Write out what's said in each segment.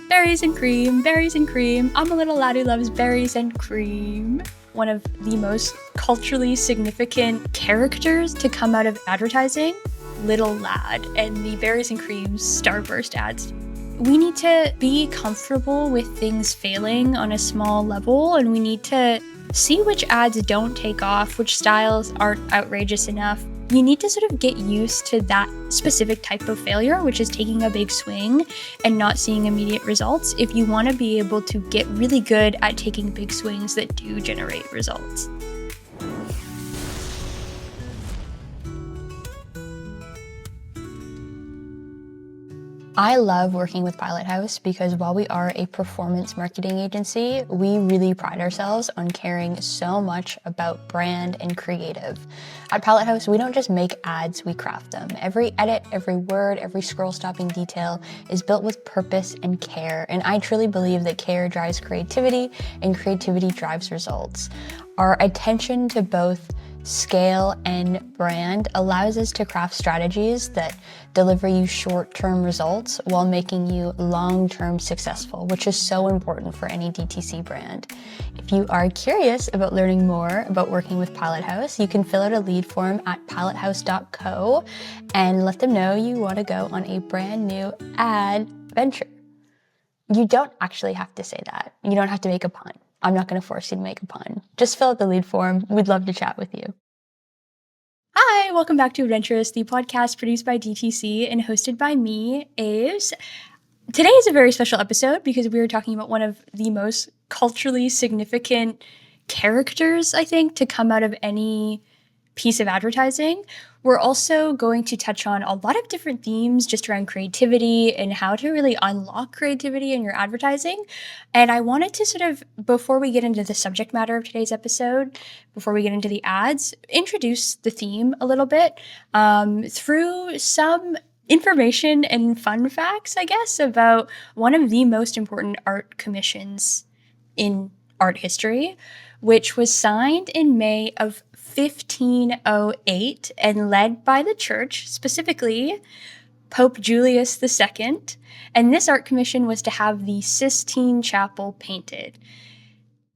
Berries and cream, berries and cream. I'm a little lad who loves berries and cream. One of the most culturally significant characters to come out of advertising, Little Lad, and the berries and cream Starburst ads. We need to be comfortable with things failing on a small level, and we need to see which ads don't take off, which styles aren't outrageous enough. You need to sort of get used to that specific type of failure, which is taking a big swing and not seeing immediate results, if you want to be able to get really good at taking big swings that do generate results. I love working with Pilot House because while we are a performance marketing agency, we really pride ourselves on caring so much about brand and creative. At Pilot House, we don't just make ads, we craft them. Every edit, every word, every scroll-stopping detail is built with purpose and care, and I truly believe that care drives creativity and creativity drives results. Our attention to both scale and brand allows us to craft strategies that deliver you short-term results while making you long-term successful, which is so important for any DTC brand. If you are curious about learning more about working with Pilot House, you can fill out a lead form at pilothouse.co and let them know you want to go on a brand new ad venture. You don't actually have to say that. You don't have to make a pun. I'm not going to force you to make a pun. Just fill out the lead form. We'd love to chat with you. Hi, welcome back to Ad-venturous, the podcast produced by DTC and hosted by me, Aves. Today is a very special episode because we are talking about one of the most culturally significant characters, I think, to come out of any piece of advertising. We're also going to touch on a lot of different themes just around creativity and how to really unlock creativity in your advertising. And I wanted to sort of, before we get into the subject matter of today's episode, before we get into the ads, introduce the theme a little bit through some information and fun facts, I guess, about one of the most important art commissions in art history, which was signed in May of 1508 and led by the church, specifically Pope Julius II. And this art commission was to have the Sistine Chapel painted.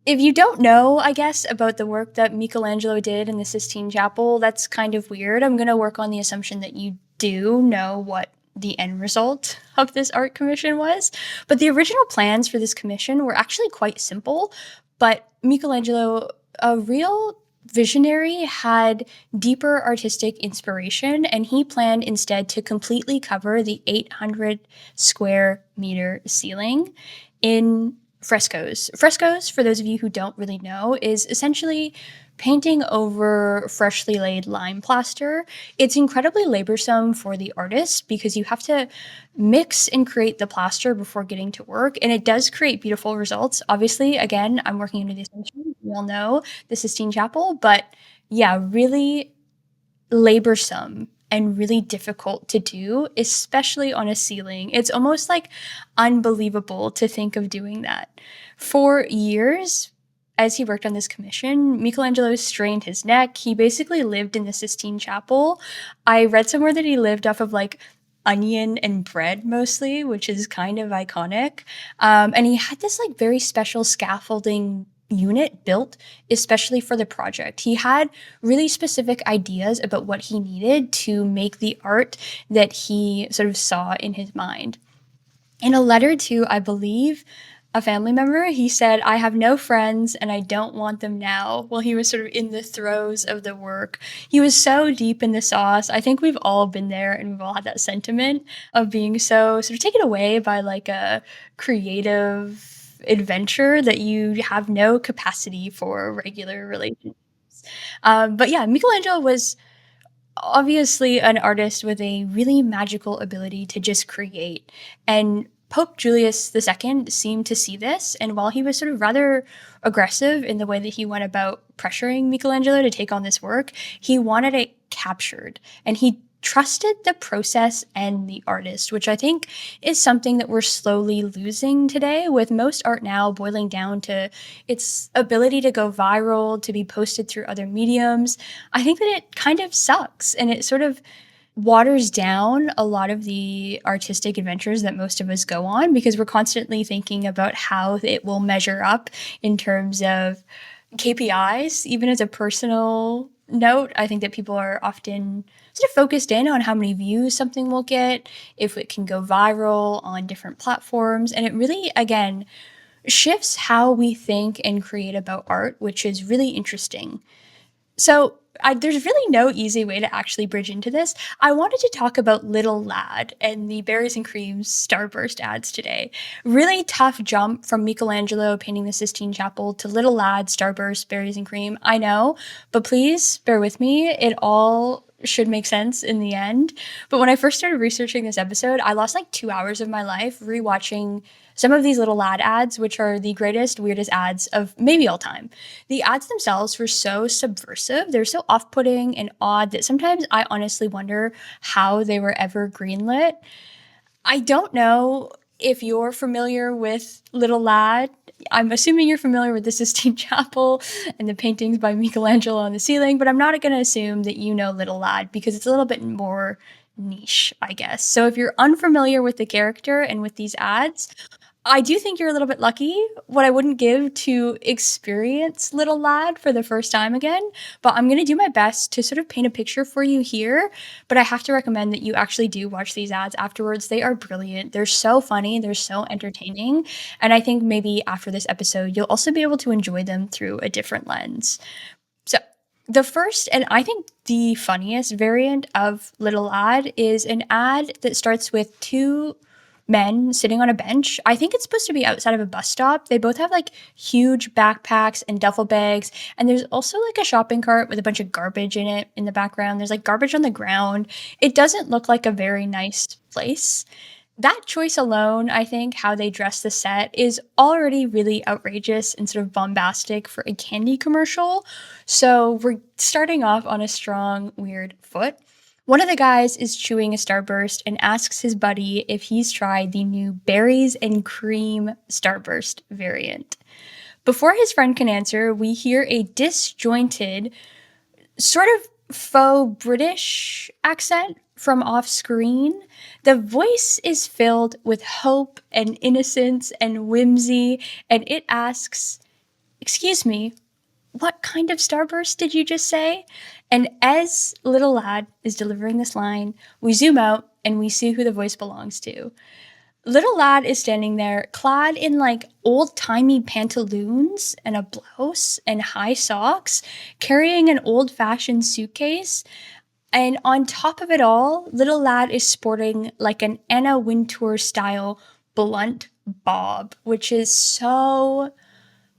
If you don't know, I guess, about the work that Michelangelo did in the Sistine Chapel, that's kind of weird. I'm going to work on the assumption that you do know what the end result of this art commission was. But the original plans for this commission were actually quite simple. But Michelangelo, a real visionary, had deeper artistic inspiration, and he planned instead to completely cover the 800 square meter ceiling in frescoes. Frescoes, for those of you who don't really know, is essentially painting over freshly laid lime plaster. It's incredibly laborsome for the artist because you have to mix and create the plaster before getting to work, and it does create beautiful results. Obviously, again, I'm working under the assumption we all know the Sistine Chapel, but yeah, really laborsome and really difficult to do, especially on a ceiling. It's almost like unbelievable to think of doing that. For years, as he worked on this commission, Michelangelo strained his neck. He basically lived in the Sistine Chapel. I read somewhere that he lived off of like onion and bread mostly, which is kind of iconic. And he had this like very special scaffolding unit built especially for the project. He had really specific ideas about what he needed to make the art that he sort of saw in his mind. In a letter to, I believe, a family member, he said, "I have no friends and I don't want them now," while he was sort of in the throes of the work. He was so deep in the sauce. I think we've all been there and we've all had that sentiment of being so sort of taken away by like a creative adventure that you have no capacity for regular relationships. But yeah, Michelangelo was obviously an artist with a really magical ability to just create. And Pope Julius II seemed to see this, and while he was sort of rather aggressive in the way that he went about pressuring Michelangelo to take on this work, he wanted it captured, and he trusted the process and the artist, which I think is something that we're slowly losing today, with most art now boiling down to its ability to go viral, to be posted through other mediums. I think that it kind of sucks, and it sort of waters down a lot of the artistic adventures that most of us go on because we're constantly thinking about how it will measure up in terms of KPIs. Even as a personal note, I think that people are often sort of focused in on how many views something will get, if it can go viral on different platforms. And it really, again, shifts how we think and create about art, which is really interesting. So there's really no easy way to actually bridge into this. I wanted to talk about Little Lad and the Berries and Creams Starburst ads today. Really tough jump from Michelangelo painting the Sistine Chapel to Little Lad Starburst Berries and Cream. I know, but please bear with me. It all should make sense in the end. But when I first started researching this episode, I lost like 2 hours of my life rewatching some of these Little Lad ads, which are the greatest, weirdest ads of maybe all time. The ads themselves were so subversive. They're so off putting and odd that sometimes I honestly wonder how they were ever greenlit. I don't know if you're familiar with Little Lad. I'm assuming you're familiar with the Sistine Chapel and the paintings by Michelangelo on the ceiling, but I'm not going to assume that you know Little Lad because it's a little bit more niche, I guess. So if you're unfamiliar with the character and with these ads, I do think you're a little bit lucky. What I wouldn't give to experience Little Lad for the first time again, but I'm going to do my best to sort of paint a picture for you here. But I have to recommend that you actually do watch these ads afterwards. They are brilliant. They're so funny. They're so entertaining. And I think maybe after this episode, you'll also be able to enjoy them through a different lens. So, the first, and I think the funniest variant of Little Lad is an ad that starts with two men sitting on a bench. I think it's supposed to be outside of a bus stop. They both have like huge backpacks and duffel bags. And there's also like a shopping cart with a bunch of garbage in it in the background. There's like garbage on the ground. It doesn't look like a very nice place. That choice alone, I think, how they dress the set is already really outrageous and sort of bombastic for a candy commercial. So we're starting off on a strong, weird foot. One of the guys is chewing a Starburst and asks his buddy if he's tried the new berries and cream Starburst variant. Before his friend can answer, we hear a disjointed, sort of faux British accent from off screen. The voice is filled with hope and innocence and whimsy, and it asks, "Excuse me, what kind of starburst did you just say?" And as Little Lad is delivering this line, we zoom out and we see who the voice belongs to. Little Lad is standing there clad in like old-timey pantaloons and a blouse and high socks, carrying an old-fashioned suitcase. And on top of it all, Little Lad is sporting like an Anna Wintour style blunt bob, which is so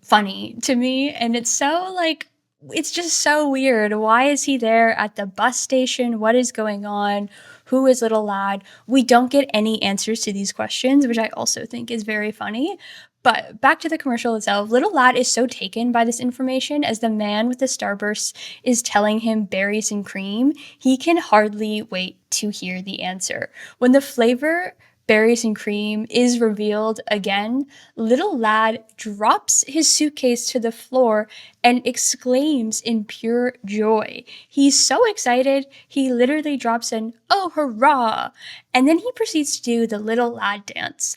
funny to me. And it's so like, it's just so weird. Why is he there at the bus station? What is going on? Who is Little Lad? We don't get any answers to these questions, which I also think is very funny. But back to the commercial itself, Little Lad is so taken by this information as the man with the starbursts is telling him berries and cream, he can hardly wait to hear the answer. When the flavor berries and cream is revealed again, Little Lad drops his suitcase to the floor and exclaims in pure joy. He's so excited, he literally drops an "Oh, hurrah!" And then he proceeds to do the Little Lad dance.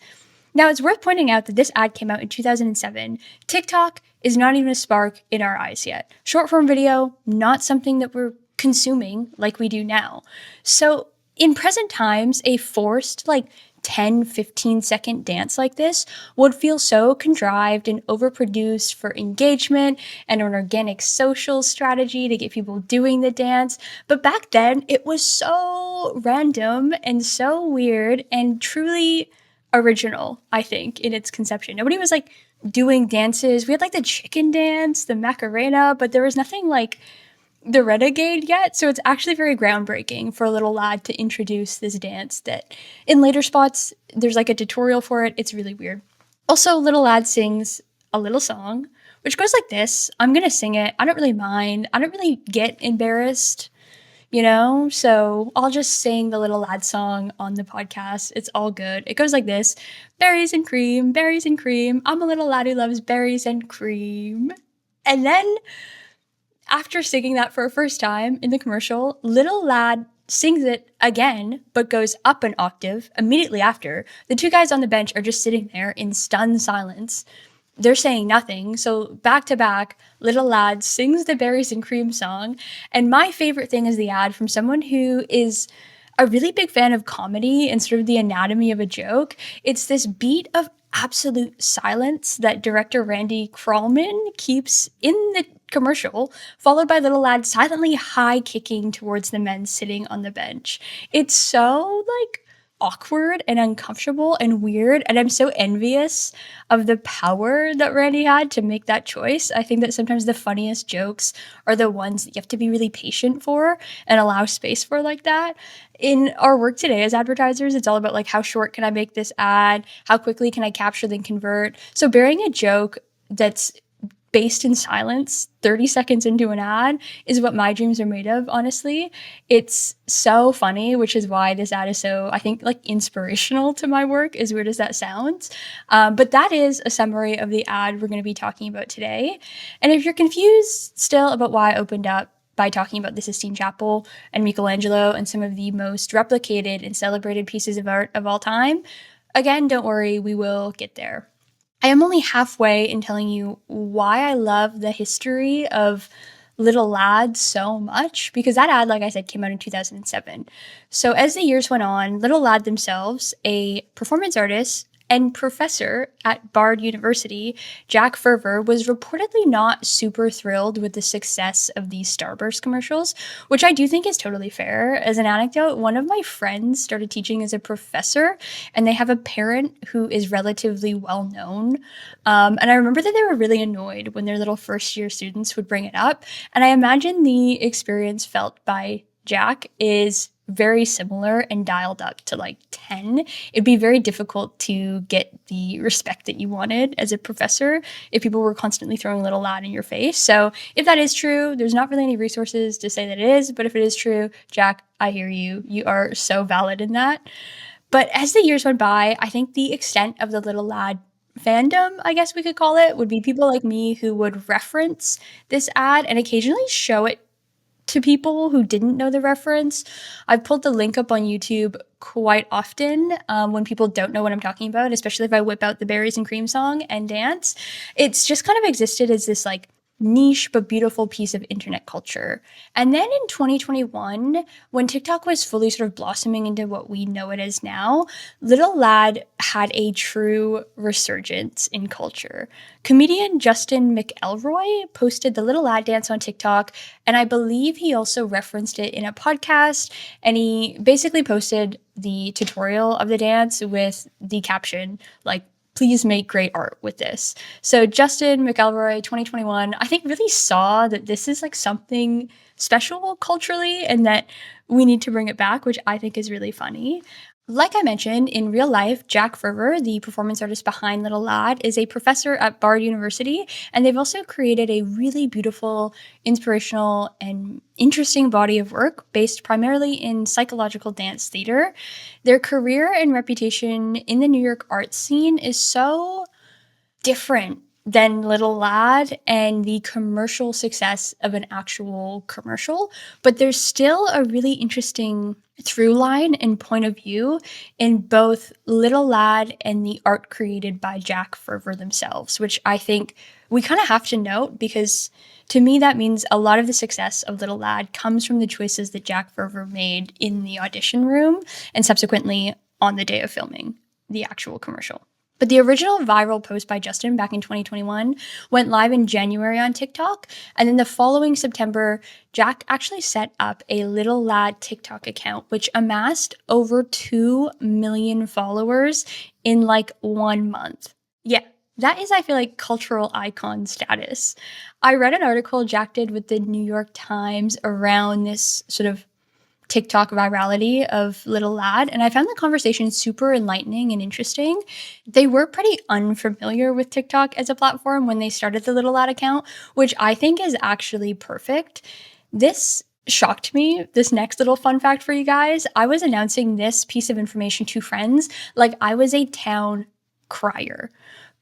Now, it's worth pointing out that this ad came out in 2007. TikTok is not even a spark in our eyes yet. Short form video, not something that we're consuming like we do now. So, in present times, a forced, like, 10-15 second dance like this would feel so contrived and overproduced for engagement and an organic social strategy to get people doing the dance. But back then, it was so random and so weird and truly original, I think, in its conception. Nobody was like doing dances. We had like the chicken dance, the Macarena, but there was nothing like the renegade yet. So it's actually very groundbreaking for a Little Lad to introduce this dance that in later spots, there's like a tutorial for it. It's really weird. Also, Little Lad sings a little song, which goes like this. I'm going to sing it. I don't really mind. I don't really get embarrassed, you know? So I'll just sing the Little Lad song on the podcast. It's all good. It goes like this: berries and cream, berries and cream. I'm a little lad who loves berries and cream. And then After singing that for a first time in the commercial, Little Lad sings it again, but goes up an octave immediately after. The two guys on the bench are just sitting there in stunned silence. They're saying nothing. So back to back, Little Lad sings the Berries and Cream song. And my favorite thing is the ad from someone who is a really big fan of comedy and sort of the anatomy of a joke. It's this beat of absolute silence that director Randy Krallman keeps in the commercial, followed by Little Lad silently high kicking towards the men sitting on the bench. It's so like awkward and uncomfortable and weird, and I'm so envious of the power that Randy had to make that choice. I think that sometimes the funniest jokes are the ones that you have to be really patient for and allow space for like that. In our work today as advertisers, it's all about like how short can I make this ad? How quickly can I capture then convert? So bearing a joke that's based in silence 30 seconds into an ad is what my dreams are made of, honestly. It's so funny, which is why this ad is so, I think, like inspirational to my work, as weird as that sounds. But that is a summary of the ad we're going to be talking about today. And if you're confused still about why I opened up by talking about the Sistine Chapel and Michelangelo and some of the most replicated and celebrated pieces of art of all time, again, don't worry, we will get there. I am only halfway in telling you why I love the history of Little Lad so much, because that ad, like I said, came out in 2007. So as the years went on, Little Lad themselves, a performance artist and professor at Bard University, Jack Ferver, was reportedly not super thrilled with the success of these Starburst commercials, which I do think is totally fair. As an anecdote, one of my friends started teaching as a professor, and they have a parent who is relatively well known. And I remember that they were really annoyed when their little first year students would bring it up. And I imagine the experience felt by Jack is very similar and dialed up to like 10. It'd be very difficult to get the respect that you wanted as a professor if people were constantly throwing Little Lad in your face. So if that is true, there's not really any resources to say that it is, but if it is true, Jack, I hear you. You are so valid in that. But as the years went by, I think the extent of the Little Lad fandom, I guess we could call it, would be people like me who would reference this ad and occasionally show it to people who didn't know the reference. I've pulled the link up on YouTube quite often when people don't know what I'm talking about, especially if I whip out the Berries and Cream song and dance. It's just kind of existed as this like niche but beautiful piece of internet culture. And then in 2021, when TikTok was fully sort of blossoming into what we know it as now, Little Lad had a true resurgence in culture. Comedian Justin McElroy posted the Little Lad dance on TikTok, and I believe he also referenced it in a podcast, and he basically posted the tutorial of the dance with the caption, like, please make great art with this. So Justin McElroy, 2021, I think really saw that this is like something special culturally and that we need to bring it back, which I think is really funny. Like I mentioned, in real life, Jack Ferver, the performance artist behind Little Lad, is a professor at Bard University, and they've also created a really beautiful, inspirational, and interesting body of work based primarily in psychological dance theater. Their career and reputation in the New York art scene is so different than Little Lad and the commercial success of an actual commercial, but there's still a really interesting through line and point of view in both Little Lad and the art created by Jack Ferver themselves, which I think we kind of have to note because to me that means a lot of the success of Little Lad comes from the choices that Jack Ferver made in the audition room and subsequently on the day of filming the actual commercial. But the original viral post by Justin back in 2021 went live in January on TikTok. And then the following September, Jack actually set up a Little Lad TikTok account, which amassed over 2 million followers in like 1 month. Yeah, that is, I feel like, cultural icon status. I read an article Jack did with the New York Times around this sort of TikTok virality of Little Lad, and I found the conversation super enlightening and interesting. They were pretty unfamiliar with TikTok as a platform when they started the Little Lad account, which I think is actually perfect. This shocked me. This next little fun fact for you guys, I was announcing this piece of information to friends like I was a town crier.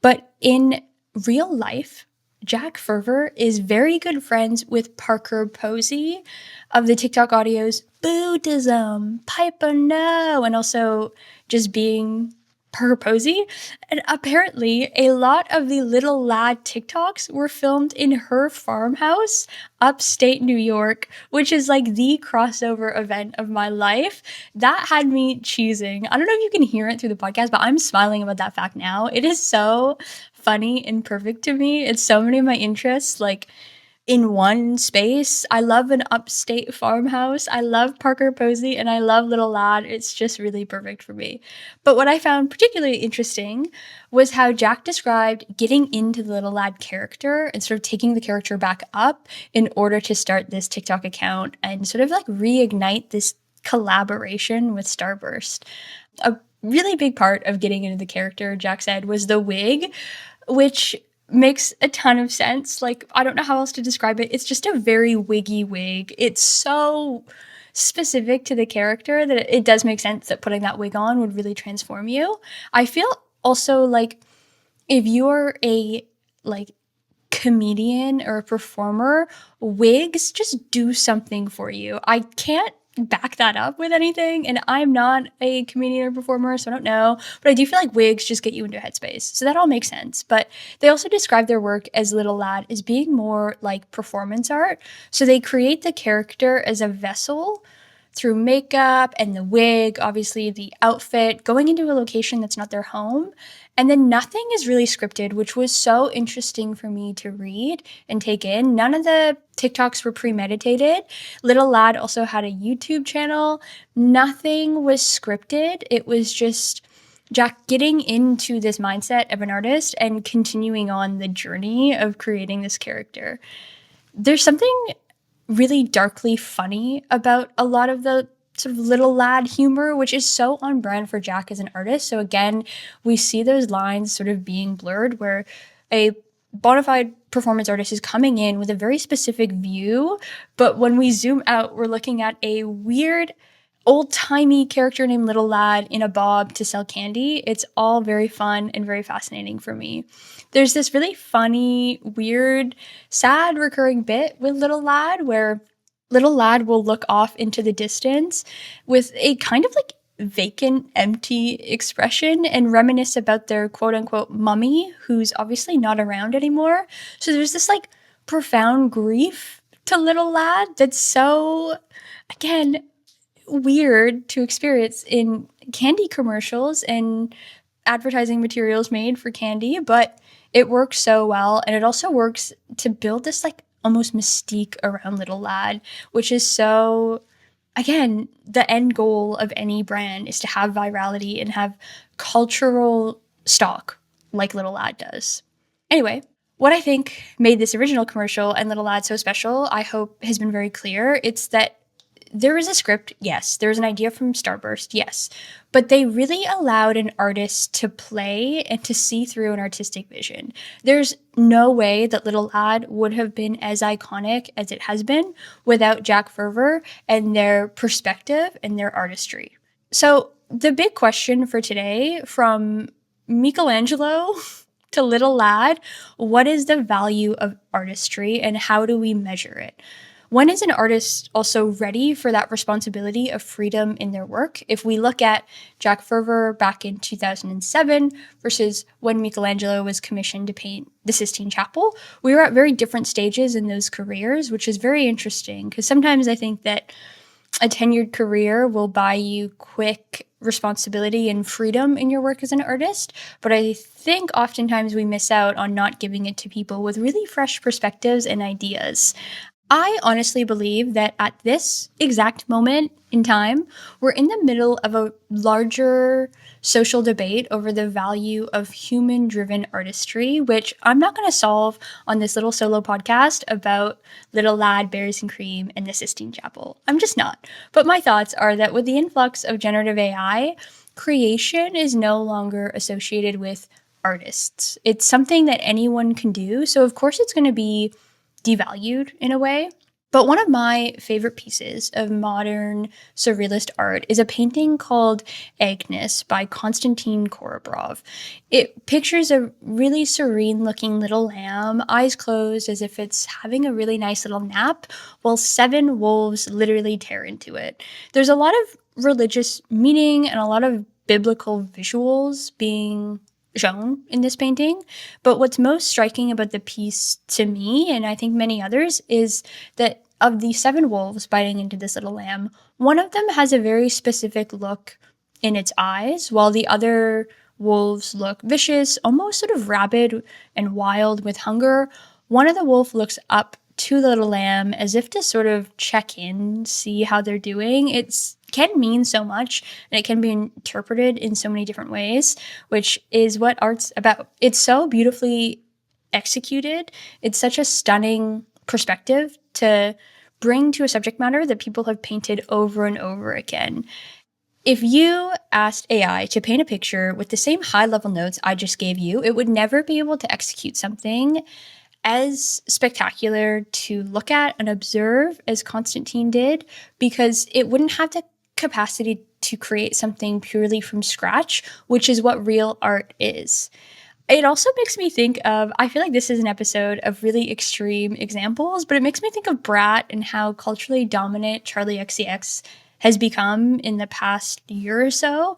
But in real life, Jack Ferver is very good friends with Parker Posey of the TikTok audios Buddhism, Piper No, and also just being Parker Posey. And apparently, a lot of the Little Lad TikToks were filmed in her farmhouse, upstate New York, which is like the crossover event of my life. That had me cheesing. I don't know if you can hear it through the podcast, but I'm smiling about that fact now. It is so funny and perfect to me. It's so many of my interests, like, in one space. I love an upstate farmhouse. I love Parker Posey and I love Little Lad. It's just really perfect for me. But what I found particularly interesting was how Jack described getting into the Little Lad character and sort of taking the character back up in order to start this TikTok account and sort of like reignite this collaboration with Starburst. A really big part of getting into the character, Jack said, was the wig, which makes a ton of sense. Like, I don't know how else to describe it. It's just a very wiggy wig. It's so specific to the character that it does make sense that putting that wig on would really transform you. I feel also like if you're a like comedian or a performer, wigs just do something for you. I can't back that up with anything, and I'm not a comedian or performer, so I don't know, but I do feel like wigs just get you into a headspace, so that all makes sense. But they also describe their work as Little Lad as being more like performance art, so they create the character as a vessel through makeup and the wig, obviously the outfit, going into a location that's not their home. And then nothing is really scripted, which was so interesting for me to read and take in. None of the TikToks were premeditated. Little Lad also had a YouTube channel. Nothing was scripted. It was just Jack getting into this mindset of an artist and continuing on the journey of creating this character. There's something really darkly funny about a lot of the sort of Little Lad humor, which is so on brand for Jack as an artist. So again, we see those lines sort of being blurred where a bona fide performance artist is coming in with a very specific view, but when we zoom out, we're looking at a weird old-timey character named Little Lad in a bob to sell candy. It's all very fun and very fascinating for me. There's this really funny, weird, sad recurring bit with Little Lad where Little Lad will look off into the distance with a kind of like vacant, empty expression and reminisce about their quote-unquote mummy, who's obviously not around anymore. So there's this like profound grief to Little Lad that's so, again, weird to experience in candy commercials and advertising materials made for candy, but it works so well. And it also works to build this like almost mystique around Little Lad, which is so, again, the end goal of any brand is to have virality and have cultural stock like Little Lad does. Anyway, what I think made this original commercial and Little Lad so special, I hope has been very clear. It's that there was a script, yes. There was an idea from Starburst, yes. But they really allowed an artist to play and to see through an artistic vision. There's no way that Little Lad would have been as iconic as it has been without Jack Ferver and their perspective and their artistry. So the big question for today, from Michelangelo to Little Lad, what is the value of artistry and how do we measure it? When is an artist also ready for that responsibility of freedom in their work? If we look at Jack Ferver back in 2007 versus when Michelangelo was commissioned to paint the Sistine Chapel, we were at very different stages in those careers, which is very interesting because sometimes I think that a tenured career will buy you quick responsibility and freedom in your work as an artist, but I think oftentimes we miss out on not giving it to people with really fresh perspectives and ideas. I honestly believe that at this exact moment in time, we're in the middle of a larger social debate over the value of human-driven artistry, which I'm not going to solve on this little solo podcast about Little Lad, Berries and Cream, and the Sistine Chapel. I'm just not. But my thoughts are that with the influx of generative AI, creation is no longer associated with artists. It's something that anyone can do, so of course it's going to be devalued in a way. But one of my favorite pieces of modern surrealist art is a painting called Agnes by Konstantin Korobrov. It pictures a really serene looking little lamb, eyes closed as if it's having a really nice little nap, while 7 wolves literally tear into it. There's a lot of religious meaning and a lot of biblical visuals being shown in this painting. But what's most striking about the piece to me, and I think many others, is that of the 7 wolves biting into this little lamb, one of them has a very specific look in its eyes, while the other wolves look vicious, almost sort of rabid and wild with hunger. One of the wolf looks up to the little lamb as if to sort of check in, see how they're doing. It can mean so much, and it can be interpreted in so many different ways, which is what art's about. It's so beautifully executed. It's such a stunning perspective to bring to a subject matter that people have painted over and over again. If you asked AI to paint a picture with the same high level notes I just gave you, it would never be able to execute something as spectacular to look at and observe as Constantine did, because it wouldn't have the capacity to create something purely from scratch, which is what real art is. It also makes me think of, I feel like this is an episode of really extreme examples, but it makes me think of Brat and how culturally dominant Charlie XCX has become in the past year or so.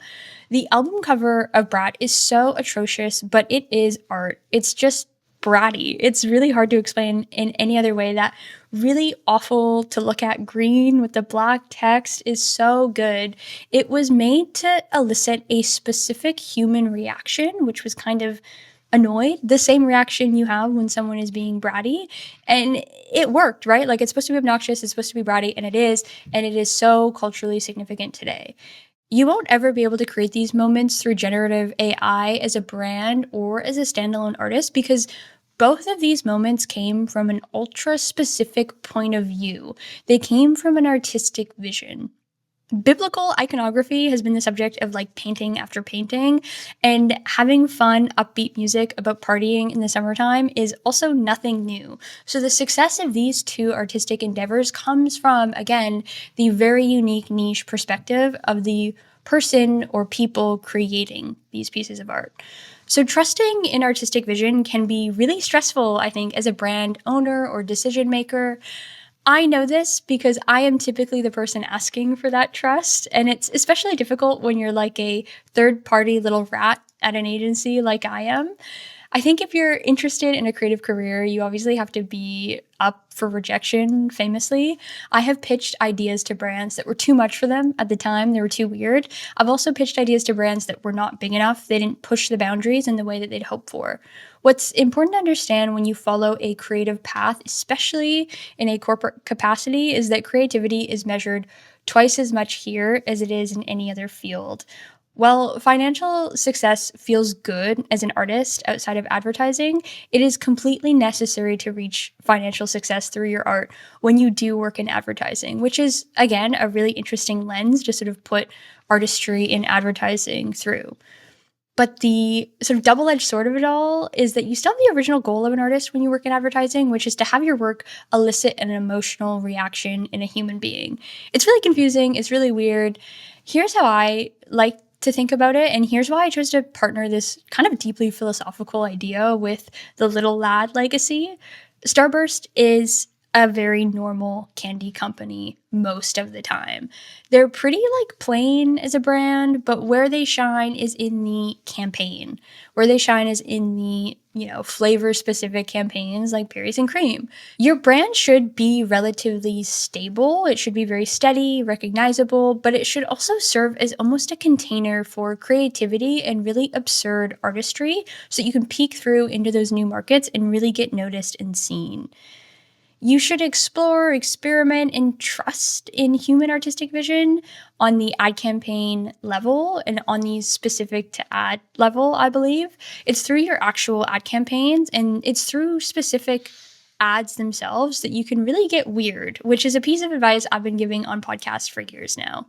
The album cover of Brat is so atrocious, but it is art. It's just bratty. It's really hard to explain in any other way. That really awful to look at green with the black text is so good. It was made to elicit a specific human reaction, which was kind of annoyed, the same reaction you have when someone is being bratty. And it worked, right? Like, it's supposed to be obnoxious, it's supposed to be bratty, and it is so culturally significant today. You won't ever be able to create these moments through generative AI as a brand or as a standalone artist, because both of these moments came from an ultra specific point of view. They came from an artistic vision. Biblical iconography has been the subject of like painting after painting, and having fun, upbeat music about partying in the summertime is also nothing new. So the success of these two artistic endeavors comes from, again, the very unique niche perspective of the person or people creating these pieces of art. So trusting in artistic vision can be really stressful, I think, as a brand owner or decision maker. I know this because I am typically the person asking for that trust, and it's especially difficult when you're like a third-party little rat at an agency like I am. I think if you're interested in a creative career, you obviously have to be up for rejection, famously. I have pitched ideas to brands that were too much for them at the time. They were too weird. I've also pitched ideas to brands that were not big enough. They didn't push the boundaries in the way that they'd hoped for. What's important to understand when you follow a creative path, especially in a corporate capacity, is that creativity is measured twice as much here as it is in any other field. While financial success feels good as an artist outside of advertising, it is completely necessary to reach financial success through your art when you do work in advertising, which is, again, a really interesting lens to sort of put artistry in advertising through. But the sort of double-edged sword of it all is that you still have the original goal of an artist when you work in advertising, which is to have your work elicit an emotional reaction in a human being. It's really confusing. It's really weird. Here's how I like to think about it, and here's why I chose to partner this kind of deeply philosophical idea with the Little Lad legacy. Starburst is a very normal candy company most of the time. They're pretty like plain as a brand, but where they shine is in the campaign. Where they shine is in the, flavor specific campaigns like Berries and Cream. Your brand should be relatively stable. It should be very steady, recognizable, but it should also serve as almost a container for creativity and really absurd artistry so that you can peek through into those new markets and really get noticed and seen. You should explore, experiment, and trust in human artistic vision on the ad campaign level and on the specific to ad level, I believe. It's through your actual ad campaigns and it's through specific ads themselves that you can really get weird, which is a piece of advice I've been giving on podcasts for years now.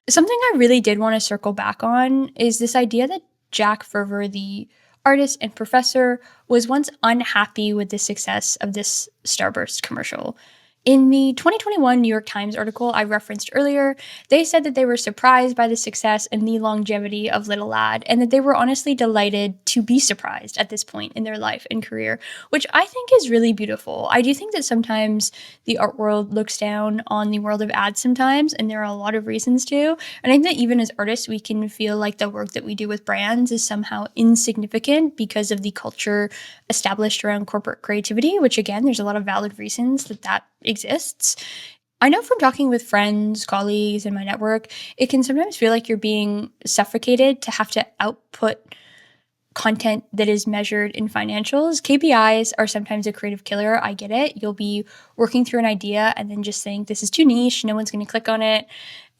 Something I really did want to circle back on is this idea that Jack Ferver, the artist and professor, was once unhappy with the success of this Starburst commercial. In the 2021 New York Times article I referenced earlier, they said that they were surprised by the success and the longevity of Little Lad, and that they were honestly delighted to be surprised at this point in their life and career, which I think is really beautiful. I do think that sometimes the art world looks down on the world of ads sometimes, and there are a lot of reasons to. And I think that even as artists, we can feel like the work that we do with brands is somehow insignificant because of the culture established around corporate creativity, which again, there's a lot of valid reasons that that exists. I know from talking with friends, colleagues, and my network, it can sometimes feel like you're being suffocated to have to output content that is measured in financials. KPIs are sometimes a creative killer. I get it. You'll be working through an idea and then just saying, this is too niche, no one's going to click on it.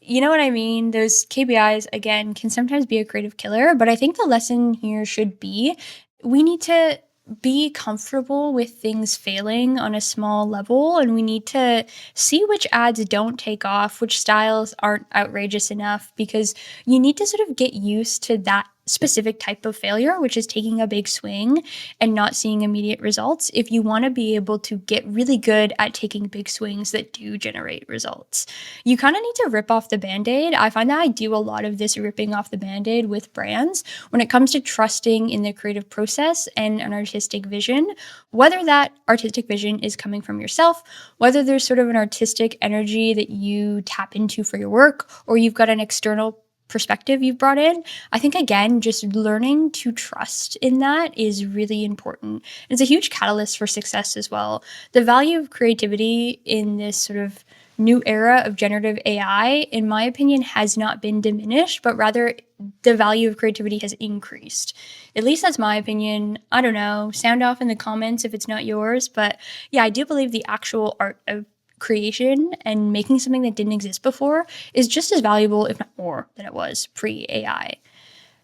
You know what I mean? Those KPIs, again, can sometimes be a creative killer, but I think the lesson here should be we need to be comfortable with things failing on a small level, and we need to see which ads don't take off, which styles aren't outrageous enough, because you need to sort of get used to that specific type of failure, which is taking a big swing and not seeing immediate results, if you want to be able to get really good at taking big swings that do generate results. You kind of need to rip off the band-aid. I find that I do a lot of this ripping off the band-aid with brands when it comes to trusting in the creative process and an artistic vision, whether that artistic vision is coming from yourself, whether there's sort of an artistic energy that you tap into for your work, or you've got an external perspective you've brought in. I think, again, just learning to trust in that is really important. It's a huge catalyst for success as well. The value of creativity in this sort of new era of generative AI, in my opinion, has not been diminished, but rather the value of creativity has increased. At least that's my opinion. I don't know. Sound off in the comments if it's not yours. But yeah, I do believe the actual art of creation and making something that didn't exist before is just as valuable, if not more, than it was pre-AI.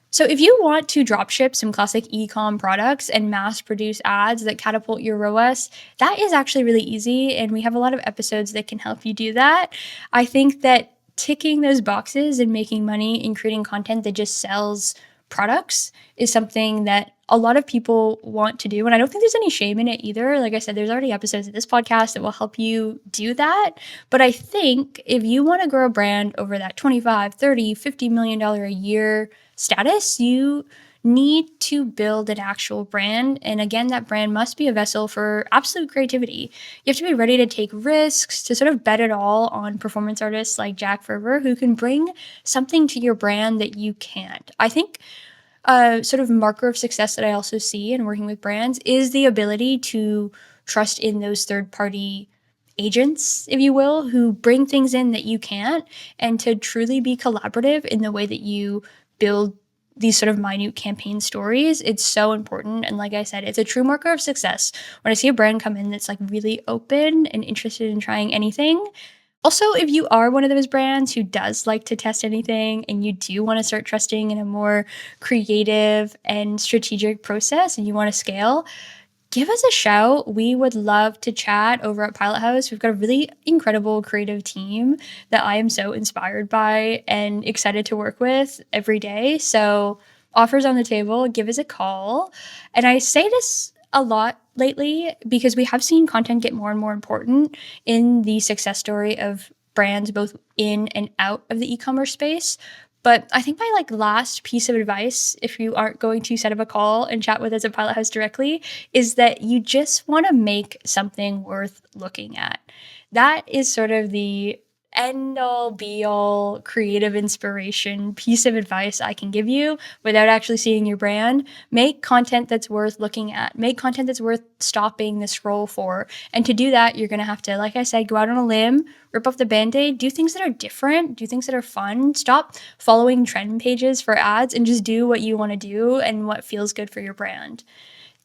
So if you want to dropship some classic e-com products and mass produce ads that catapult your ROAS, that is actually really easy, and we have a lot of episodes that can help you do that. I think that ticking those boxes and making money and creating content that just sells products is something that a lot of people want to do. And I don't think there's any shame in it either. Like I said, there's already episodes of this podcast that will help you do that. But I think if you want to grow a brand over that 25, 30, $50 million a year status, you need to build an actual brand. And again, that brand must be a vessel for absolute creativity. You have to be ready to take risks, to sort of bet it all on performance artists like Jack Ferver, who can bring something to your brand that you can't. I think a sort of marker of success that I also see in working with brands is the ability to trust in those third-party agents, if you will, who bring things in that you can't, and to truly be collaborative in the way that you build these sort of minute campaign stories. It's so important. And like I said, it's a true marker of success when I see a brand come in that's like really open and interested in trying anything. Also, if you are one of those brands who does like to test anything and you do want to start trusting in a more creative and strategic process and you want to scale, give us a shout. We would love to chat over at Pilot House. We've got a really incredible creative team that I am so inspired by and excited to work with every day. So, offers on the table, give us a call. And I say this a lot lately because we have seen content get more and more important in the success story of brands both in and out of the e-commerce space. But I think my like last piece of advice, if you aren't going to set up a call and chat with us at Pilot House directly, is that you just want to make something worth looking at. That is sort of the end all be all creative inspiration piece of advice I can give you without actually seeing your brand. Make content that's worth looking at. Make content that's worth stopping the scroll for. And to do that, you're going to have to, like I said, go out on a limb, rip off the band-aid, do things that are different, do things that are fun. Stop following trend pages for ads and just do what you want to do and what feels good for your brand.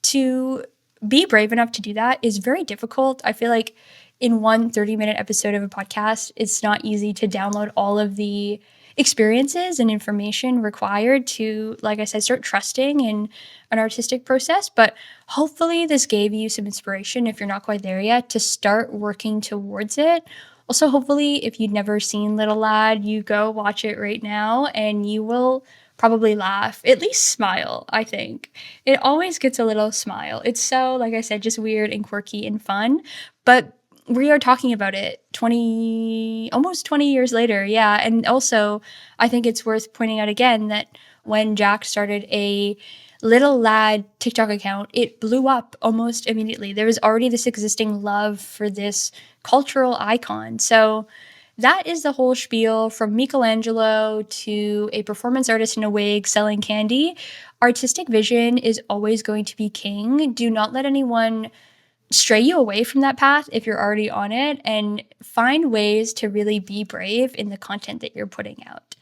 To be brave enough to do that is very difficult. I feel like in one 30-minute episode of a podcast, it's not easy to download all of the experiences and information required to, like I said, start trusting in an artistic process. But hopefully this gave you some inspiration, if you're not quite there yet, to start working towards it. Also, hopefully, if you'd never seen Little Lad, you go watch it right now and you will probably laugh, at least smile, I think. It always gets a little smile. It's so, like I said, just weird and quirky and fun. But we are talking about it almost 20 years later. Yeah. And also, I think it's worth pointing out again that when Jack started a Little Lad TikTok account, it blew up almost immediately. There was already this existing love for this cultural icon. So that is the whole spiel, from Michelangelo to a performance artist in a wig selling candy. Artistic vision is always going to be king. Do not let anyone stray you away from that path if you're already on it, and find ways to really be brave in the content that you're putting out.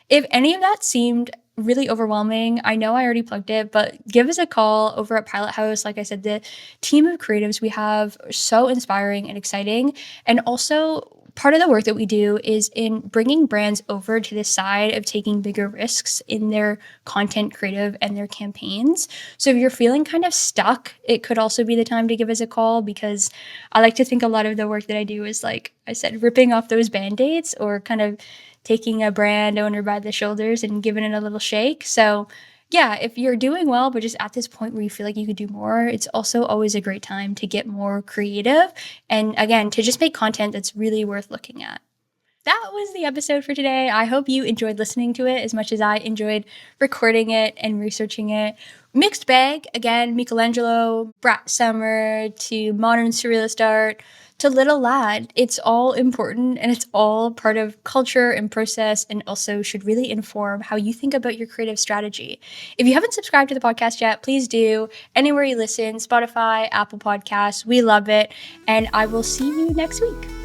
If any of that seemed really overwhelming, I know I already plugged it, but give us a call over at Pilot House. Like I said, the team of creatives we have are so inspiring and exciting. And also, part of the work that we do is in bringing brands over to the side of taking bigger risks in their content creative and their campaigns. So if you're feeling kind of stuck, it could also be the time to give us a call, because I like to think a lot of the work that I do is, like I said, ripping off those band-aids or kind of taking a brand owner by the shoulders and giving it a little shake. So yeah, if you're doing well, but just at this point where you feel like you could do more, it's also always a great time to get more creative. And again, to just make content that's really worth looking at. That was the episode for today. I hope you enjoyed listening to it as much as I enjoyed recording it and researching it. Mixed bag, again, Michelangelo, Brat Summer, to modern surrealist art, to Little Lad. It's all important and it's all part of culture and process, and also should really inform how you think about your creative strategy. If you haven't subscribed to the podcast yet, please do. Anywhere you listen, Spotify, Apple Podcasts, we love it. And I will see you next week.